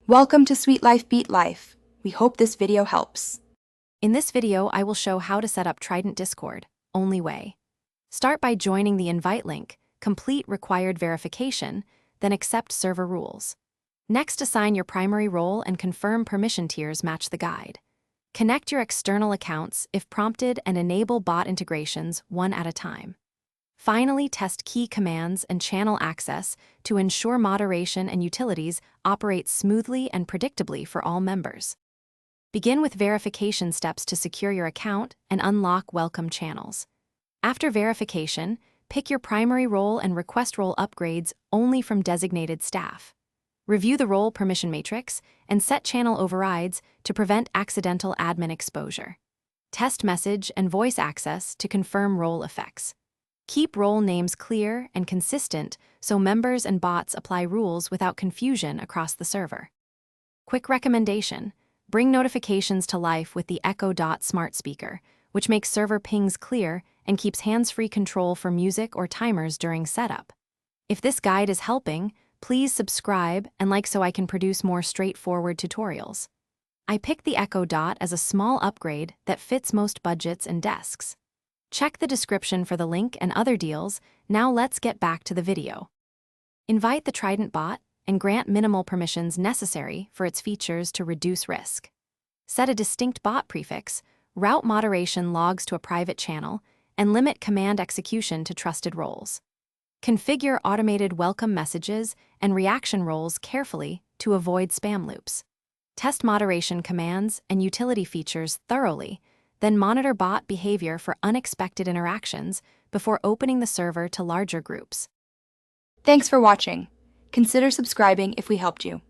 Welcome to Sweet Life Beat Life. We hope this video helps. In this video, I will show how to set up Trident Discord, only way. Start by joining the invite link, complete required verification, then accept server rules. Next, assign your primary role and confirm permission tiers match the guide. Connect your external accounts if prompted and enable bot integrations one at a time. Finally, test key commands and channel access to ensure moderation and utilities operate smoothly and predictably for all members. Begin with verification steps to secure your account and unlock welcome channels. After verification, pick your primary role and request role upgrades only from designated staff. Review the role permission matrix and set channel overrides to prevent accidental admin exposure. Test message and voice access to confirm role effects. Keep role names clear and consistent so members and bots apply rules without confusion across the server. Quick recommendation: bring notifications to life with the Echo Dot smart speaker, which makes server pings clear and keeps hands-free control for music or timers during setup. If this guide is helping, please subscribe and like so I can produce more straightforward tutorials. I picked the Echo Dot as a small upgrade that fits most budgets and desks. Check the description for the link and other deals. Now let's get back to the video. Invite the Trident bot and grant minimal permissions necessary for its features to reduce risk. Set a distinct bot prefix, route moderation logs to a private channel, and limit command execution to trusted roles. Configure automated welcome messages and reaction roles carefully to avoid spam loops. Test moderation commands and utility features thoroughly, then monitor bot behavior for unexpected interactions before opening the server to larger groups. Thanks for watching. Consider subscribing if we helped you.